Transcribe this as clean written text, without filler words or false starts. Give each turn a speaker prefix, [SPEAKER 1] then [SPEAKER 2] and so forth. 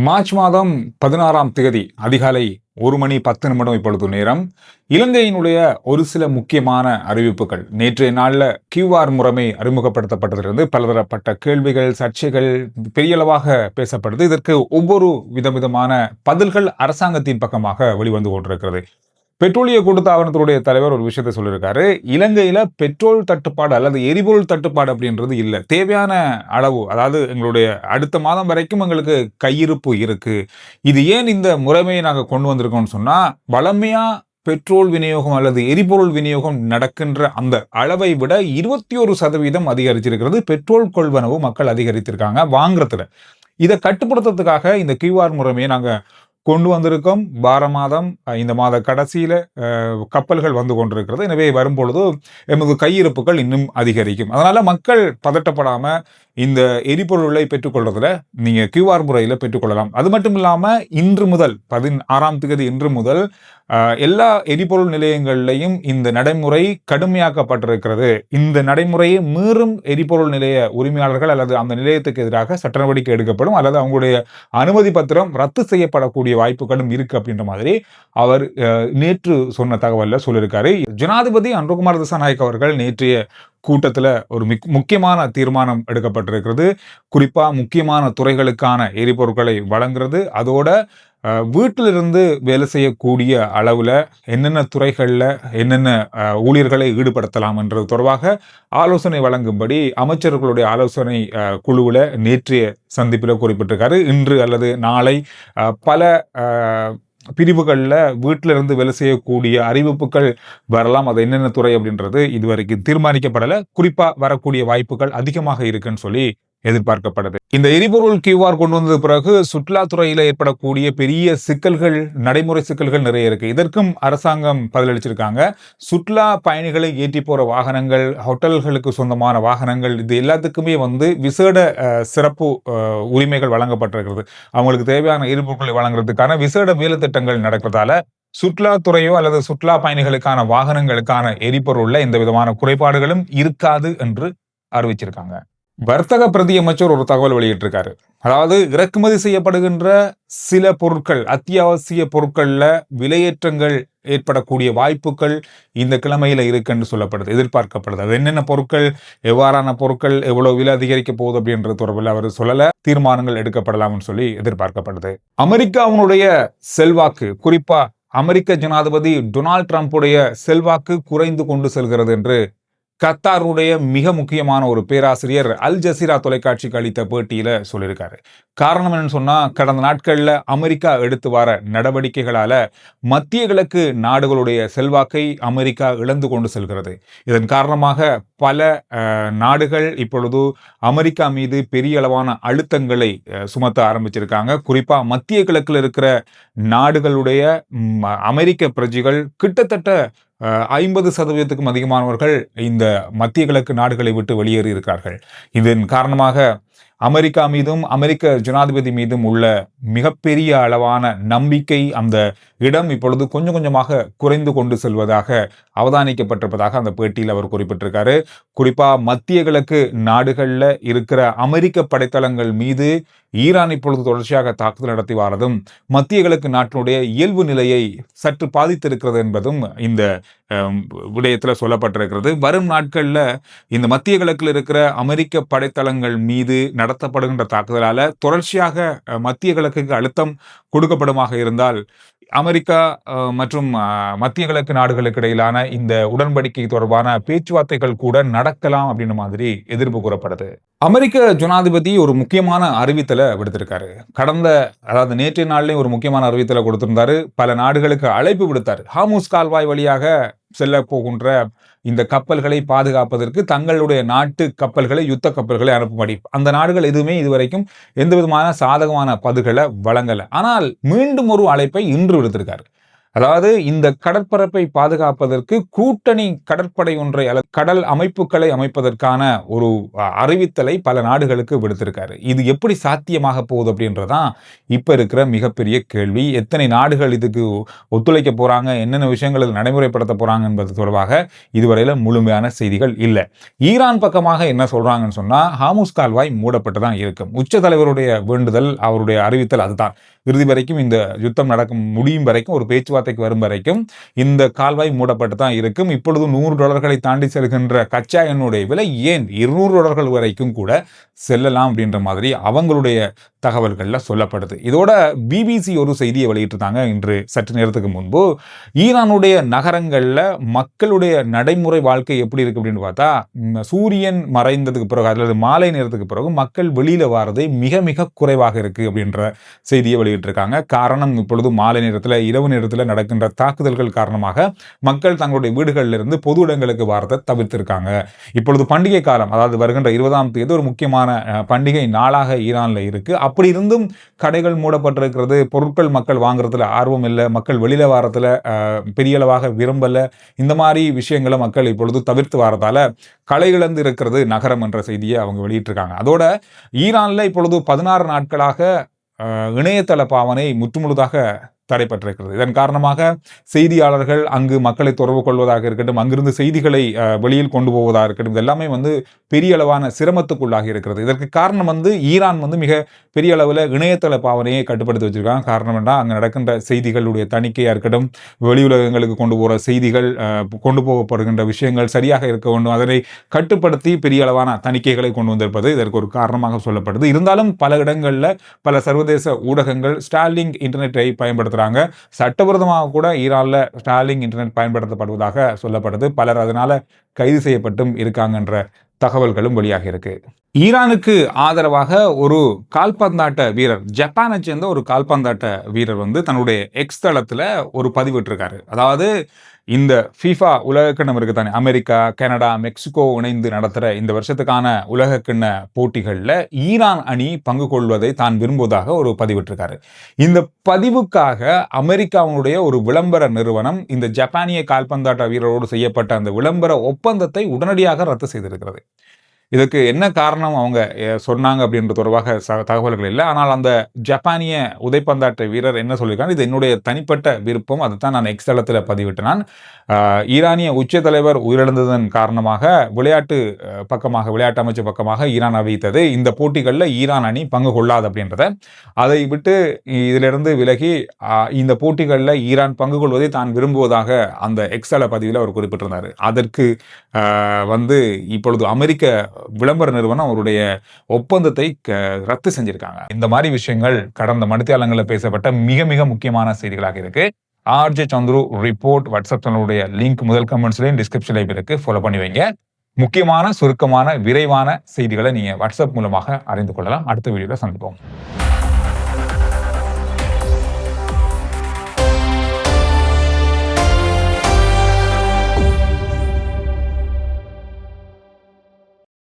[SPEAKER 1] March மாதம் 16ஆம் தேதி அதிகாலை 1 மணி 10 நிமிடம் இப்பொழுது நேரம். இலங்கையினுடைய ஒரு சில முக்கியமான அறிவிப்புகள். நேற்றைய நாளில் கியூஆர் முறைமை அறிமுகப்படுத்தப்பட்டதிலிருந்து பலதரப்பட்ட கேள்விகள், சர்ச்சைகள் பெரியளவாக பேசப்படுது. இதற்கு ஒவ்வொரு விதவிதமான பதில்கள் அரசாங்கத்தின் பக்கமாக வெளிவந்து கொண்டிருக்கிறது. பெட்ரோலிய கூட்டுத்தாபனத்தினுடைய தலைவர் ஒரு விஷயத்தை சொல்லியிருக்காரு. இலங்கையில பெட்ரோல் தட்டுப்பாடு அல்லது எரிபொருள் தட்டுப்பாடு அப்படின்றது இல்லை. தேவையான அளவு, அதாவது எங்களுடைய அடுத்த மாதம் வரைக்கும் எங்களுக்கு கையிருப்பு இருக்கு. இது ஏன் இந்த முறைமையை நாங்கள் கொண்டு வந்திருக்கோம்னு சொன்னா, வளமையா பெட்ரோல் விநியோகம் அல்லது எரிபொருள் விநியோகம் நடக்கின்ற அந்த அளவை விட 21% அதிகரிச்சிருக்கிறது. பெட்ரோல் கொள்வனவு மக்கள் அதிகரித்திருக்காங்க வாங்குறதுல. இதை கட்டுப்படுத்துறதுக்காக இந்த கியூஆர் முறைமையை நாங்க கொண்டு வந்திருக்கோம். மாதம் இந்த மாத கடைசியில கப்பல்கள் வந்து கொண்டிருக்கிறது. எனவே வரும்பொழுது எமது கையிருப்புகள் இன்னும் அதிகரிக்கும். அதனால மக்கள் பதட்டப்படாம இந்த எரிபொருளை பெற்றுக்கொள்றதுல நீங்க கியூஆர் முறையில பெற்றுக்கொள்ளலாம். அது மட்டும் இல்லாம இன்று முதல் 16ஆம் தேதி இன்று முதல் எல்லா எரிபொருள் நிலையங்கள்லையும் இந்த நடைமுறை கடுமையாக்கப்பட்டிருக்கிறது. இந்த நடைமுறையை மீறும் எரிபொருள் நிலைய உரிமையாளர்கள் அல்லது அந்த நிலையத்துக்கு எதிராக சட்ட நடவடிக்கை எடுக்கப்படும் அல்லது அவங்களுடைய அனுமதி பத்திரம் ரத்து செய்யப்படக்கூடிய வாய்ப்புகளும் இருக்கு அப்படின்ற மாதிரி அவர் நேற்று சொன்ன தகவல்ல சொல்லியிருக்காரு. ஜனாதிபதி அனுரகுமார் திசாநாயக்க அவர்கள் நேற்றைய கூட்டத்தில் ஒரு முக்கியமான தீர்மானம் எடுக்கப்பட்டிருக்கிறது. குறிப்பா முக்கியமான துறைகளுக்கான எரிபொருட்களை வழங்குறது, அதோட வீட்டிலிருந்து வேலை செய்யக்கூடிய அளவுல என்னென்ன துறைகள்ல என்னென்ன ஊழியர்களை ஈடுபடுத்தலாம் என்றது தொடர்பாக ஆலோசனை வழங்கும்படி அமைச்சர்களுடைய ஆலோசனை குழுவில் நேற்றைய சந்திப்பில் குறிப்பிட்டிருக்காரு. இன்று அல்லது நாளை பல பிரிவுகளில் வீட்டில இருந்து வேலை செய்யக்கூடிய அறிவிப்புகள் வரலாம். அது என்னென்ன துறை அப்படின்றது இதுவரைக்கும் தீர்மானிக்கப்படலை. குறிப்பா வரக்கூடிய வாய்ப்புகள் அதிகமாக இருக்குன்னு சொல்லி எதிர்பார்க்கப்படுது. இந்த எரிபொருள் கியூஆர் கொண்டு வந்தது பிறகு சுற்றுலாத்துறையில ஏற்படக்கூடிய பெரிய சிக்கல்கள், நடைமுறை சிக்கல்கள் நிறைய இருக்கு. இதற்கும் அரசாங்கம் பதிலளிச்சிருக்காங்க. சுற்றுலா பயணிகளை ஏற்றி போற வாகனங்கள், ஹோட்டல்களுக்கு சொந்தமான வாகனங்கள், இது எல்லாத்துக்குமே விசேட சிறப்பு உரிமைகள் வழங்கப்பட்டிருக்கிறது. அவங்களுக்கு தேவையான எரிபொருட்களை வழங்குறதுக்கான விசேட வேலை திட்டங்கள் நடக்கிறதால சுற்றுலாத்துறையோ அல்லது சுற்றுலா பயணிகளுக்கான வாகனங்களுக்கான எரிபொருள்ல எந்த விதமான குறைபாடுகளும் இருக்காது என்று அறிவிச்சிருக்காங்க. வர்த்தக பிரதி அமைச்சர் ஒரு தகவல் வெளியிட்டிருக்காரு. அதாவது இறக்குமதி செய்யப்படுகின்ற சில பொருட்கள், அத்தியாவசிய பொருட்கள்ல விலையேற்றங்கள் ஏற்படக்கூடிய வாய்ப்புகள் இந்த கிழமையில இருக்குன்னு சொல்லப்படுது, எதிர்பார்க்கப்படுது. அது என்னென்ன பொருட்கள், எவ்வாறான பொருட்கள், எவ்வளவு விலை அதிகரிக்க போகுது அப்படின்றது தொடர்பில் அவர் சொல்லல. தீர்மானங்கள் எடுக்கப்படலாம்னு சொல்லி எதிர்பார்க்கப்படுது. அமெரிக்காவுடைய செல்வாக்கு, குறிப்பா அமெரிக்க ஜனாதிபதி டொனால்ட் ட்ரம்புடைய செல்வாக்கு குறைந்து கொண்டு செல்கிறது என்று கத்தாருடைய மிக முக்கியமான ஒரு பேராசிரியர் அல் ஜசீரா தொலைக்காட்சிக்கு அளித்த பேட்டியில சொல்லியிருக்காரு. காரணம் என்னன்னு சொன்னா, கடந்த நாட்கள்ல அமெரிக்கா எடுத்து வர நடவடிக்கைகளால மத்திய கிழக்கு நாடுகளுடைய செல்வாக்கை அமெரிக்கா இழந்து கொண்டு செல்கிறது. இதன் காரணமாக பல நாடுகள் இப்பொழுது அமெரிக்கா மீது பெரிய அளவான அழுத்தங்களை சுமத்த ஆரம்பிச்சிருக்காங்க. குறிப்பா மத்திய கிழக்கில் இருக்கிற நாடுகளுடைய அமெரிக்க பிரஜைகள் கிட்டத்தட்ட 50% அதிகமானவர்கள் இந்த மத்திய கிழக்கு நாடுகளை விட்டு வெளியேறி இருக்கிறார்கள். இதன் காரணமாக அமெரிக்கா மீதும் அமெரிக்க ஜனாதிபதி மீதும் உள்ள மிகப்பெரிய அளவான நம்பிக்கை, அந்த இடம் இப்பொழுது கொஞ்சம் கொஞ்சமாக குறைந்து கொண்டு செல்வதாக அவதானிக்கப்பட்டிருப்பதாக அந்த பேட்டியில் அவர் குறிப்பிட்டிருக்காரு. குறிப்பா மத்திய கிழக்கு நாடுகள்ல இருக்கிற அமெரிக்க படைத்தளங்கள் மீது ஈரான் இப்பொழுது தொடர்ச்சியாக தாக்குதல் நடத்தி வரதும் மத்திய கிழக்கு நாட்டினுடைய இயல்பு நிலையை சற்று பாதித்திருக்கிறது என்பதும் இந்த விடயத்துல சொல்லப்பட்டிருக்கிறது. வரும் நாட்கள்ல இந்த மத்திய கிழக்கில் இருக்கிற அமெரிக்க படைத்தளங்கள் மீது நடத்தப்படுகின்ற தாக்குதலால தொடர்ச்சியாக மத்திய கிழக்குக்கு அழுத்தம் கொடுக்கப்படுமாக இருந்தால் அமெரிக்கா மற்றும் மத்திய கிழக்கு நாடுகளுக்கு இடையிலான இந்த உடன்படிக்கை தொடர்பான பேச்சுவார்த்தைகள் கூட நடக்கலாம் அப்படின்னு மாதிரி எதிர்ப்பு கூறப்படுது. அமெரிக்க ஜனாதிபதி ஒரு முக்கியமான அறிவித்தலை விடுத்திருக்காரு. அதாவது நேற்றைய நாள்லயும் ஒரு முக்கியமான அறிவித்தலை கொடுத்திருந்தாரு. பல நாடுகளுக்கு அழைப்பு விடுத்தாரு. ஹார்முஸ் கால்வாய் வழியாக செல்ல போகின்ற இந்த கப்பல்களை பாதுகாப்பதற்கு தங்களுடைய நாட்டு கப்பல்களை, யுத்த கப்பல்களை அனுப்பும்படி அந்த நாடுகள் எதுவுமே இதுவரைக்கும் எந்த விதமான சாதகமான பதில்களை வழங்கல. ஆனால் மீண்டும் ஒரு அழைப்பை இன்று விடுத்திருக்காரு. அதாவது இந்த கடற்பரப்பை பாதுகாப்பதற்கு கூட்டணி கடற்படை ஒன்றை கடல் அமைப்புகளை அமைப்பதற்கான ஒரு அறிவித்தலை பல நாடுகளுக்கு விடுத்திருக்காரு. இது எப்படி சாத்தியமாக போகுது அப்படின்றதான் இப்ப இருக்கிற மிகப்பெரிய கேள்வி. எத்தனை நாடுகள் இதுக்கு ஒத்துழைக்க போறாங்க, என்னென்ன விஷயங்கள் நடைமுறைப்படுத்த போறாங்க என்பது தொடர்பாக இதுவரையில முழுமையான செய்திகள் இல்லை. ஈரான் பக்கமாக என்ன சொல்றாங்கன்னு சொன்னா, ஹார்முஸ் கால்வாய் மூடப்பட்டு தான் இருக்கும். உச்ச தலைவருடைய வேண்டுதல், அவருடைய அறிவித்தல் அதுதான். இறுதி வரைக்கும் இந்த யுத்தம் நடக்கும் முடியும் வரைக்கும், ஒரு பேச்சுவார்த்தைக்கு வரும் வரைக்கும் இந்த கால்வாய் மூடப்பட்டு தான் இருக்கும். இப்பொழுது $100 தாண்டி செல்கின்ற கச்சா எண்ணெயுடைய விலை ஏன் $200 வரைக்கும் கூட செல்லலாம் அப்படின்ற மாதிரி அவங்களுடைய தகவல்கள்ல சொல்லப்படுது. இதோட பிபிசி ஒரு செய்தியை வெளியிட்டிருந்தாங்க இன்று சற்று நேரத்துக்கு முன்பு. ஈரானுடைய நகரங்கள்ல மக்களுடைய நடைமுறை வாழ்க்கை எப்படி இருக்கு அப்படின்னு பார்த்தா, சூரியன் மறைந்ததுக்கு பிறகு அல்லது மாலை நேரத்துக்கு பிறகு மக்கள் வெளியில வாரது மிக மிக குறைவாக இருக்கு அப்படின்ற செய்தியை வெளியிட்டிருக்காங்க. காரணம், இப்பொழுது மாலை நேரத்தில் இரவு நேரத்தில் நடக்கின்ற தாக்குதல்கள் காரணமாக மக்கள் தங்களுடைய வீடுகளில் இருந்து பொது இடங்களுக்கு வாரத்தை தவிர்த்திருக்காங்க. இப்பொழுது பண்டிகை காலம், அதாவது வருகின்ற 20ஆம் தேதி ஒரு முக்கியமான பண்டிகை நாளாக ஈரான்ல இருக்கு. அப்படி இருந்தும் கடைகள் மூடப்பட்டிருக்கிறது. பொருட்கள் மக்கள் வாங்குறதுல ஆர்வம் இல்லை, மக்கள் வெளியில வாரத்துல பெரிய அளவாக விரும்பல. இந்த மாதிரி விஷயங்களை மக்கள் இப்பொழுது தவிர்த்து வாரதால களை இழந்து இருக்கிறது நகரம் என்ற செய்தியை அவங்க வெளியிட்டிருக்காங்க. அதோட ஈரான்ல இப்பொழுது 16 நாட்களாக இணையதள பாவனை முற்றுமுழுதாக தடைப்பட்டிருக்கிறது. இதன் காரணமாக செய்தியாளர்கள் அங்கு மக்களை தொடர்பு கொள்வதாக இருக்கட்டும், அங்கிருந்து செய்திகளை வெளியில் கொண்டு போவதாக இருக்கட்டும், இது எல்லாமே பெரிய அளவான சிரமத்துக்குள்ளாகி இருக்கிறது. இதற்கு காரணம் ஈரான் மிக பெரிய அளவில் இணையதள பாவனையை கட்டுப்படுத்தி வச்சிருக்காங்க. காரணம் என்றால் அங்கே நடக்கின்ற செய்திகளுடைய தணிக்கையாக இருக்கட்டும், வெளி உலகங்களுக்கு கொண்டு போகிற செய்திகள், கொண்டு போகப்படுகின்ற விஷயங்கள் சரியாக இருக்க வேண்டும், அதனை கட்டுப்படுத்தி பெரிய அளவான தணிக்கைகளை கொண்டு வந்திருப்பது இதற்கு ஒரு காரணமாக சொல்லப்படுது. இருந்தாலும் பல இடங்களில் பல சர்வதேச ஊடகங்கள் ஸ்டார்லிங்க் இன்டர்நெட்டை பயன்படுத்த சட்டவிரோதமாக கூட ஈரான்ல ஸ்டார்லிங்க் இன்டர்நெட் பயன்படுத்தப்படுவதாக சொல்லப்படுது. பலர் அதனால கைது செய்யப்பட்டும் இருக்காங்கன்ற தகவல்களும் வெளியாக இருக்கு. ஈரானுக்கு ஆதரவாக ஒரு கால்பந்தாட்ட வீரர், ஜப்பானை சேர்ந்த ஒரு கால்பந்தாட்ட வீரர் தன்னுடைய எக்ஸ் தளத்துல ஒரு பதிவிட்டிருக்காரு. அதாவது இந்த FIFA உலகக்கிண்ணம் இருக்கு தானே, அமெரிக்கா, கனடா, மெக்சிகோ இணைந்து நடத்துகிற இந்த வருஷத்துக்கான உலகக்கிண்ண போட்டிகளில் ஈரான் அணி பங்கு கொள்வதை தான் விரும்புவதாக ஒரு பதிவிட்டிருக்காரு. இந்த பதிவுக்காக அமெரிக்காவுடைய ஒரு விளம்பர நிறுவனம் இந்த ஜப்பானிய கால்பந்தாட்ட வீரரோடு செய்யப்பட்ட அந்த விளம்பர ஒப்பந்தத்தை உடனடியாக ரத்து செய்திருக்கிறது. இதுக்கு என்ன காரணம் அவங்க சொன்னாங்க அப்படின்ற தொடர்பாக தகவல்கள் இல்லை. ஆனால் அந்த ஜப்பானிய உதைப்பந்தாட்ட வீரர் என்ன சொல்லியிருக்காங்க, இது என்னுடைய தனிப்பட்ட விருப்பம், அதுதான் நான் எக்ஸ் தளத்தில் பதிவிட்டேன். ஈரானிய உச்ச தலைவர் உயிரிழந்ததன் காரணமாக விளையாட்டு அமைச்சு பக்கமாக ஈரான் அறிவித்தது இந்த போட்டிகளில் ஈரான் அணி பங்கு கொள்ளாது அப்படின்றத. அதை விட்டு இதிலிருந்து விலகி இந்த போட்டிகளில் ஈரான் பங்கு கொள்வதை தான் விரும்புவதாக அந்த எக்ஸ் தள பதிவில் அவர் குறிப்பிட்டிருந்தார். அதற்கு இப்பொழுது அமெரிக்க விளம்பர நிறுவனம் அவருடைய ஒப்பந்தத்தை ரத்து செஞ்சிருக்காங்க. இந்த மாதிரி விஷயங்கள் கடந்த மணித்தியாலங்களில் பேசப்பட்ட மிக மிக முக்கியமான செய்திகளாக இருக்கு. RJ சந்துரு ரிப்போர்ட் வாட்ஸ்அப் சேனலுடைய லிங்க் முதல் கமெண்ட்ஸ்லையும் டிஸ்கிரிப்ஷன்லையும் இருக்கு, ஃபாலோ பண்ணி வைங்க. முக்கியமான சுருக்கமான விரைவான செய்திகளை நீங்க வாட்ஸ்அப் மூலமாக அறிந்து கொள்ளலாம். அடுத்த வீடியோல சந்திப்போம்.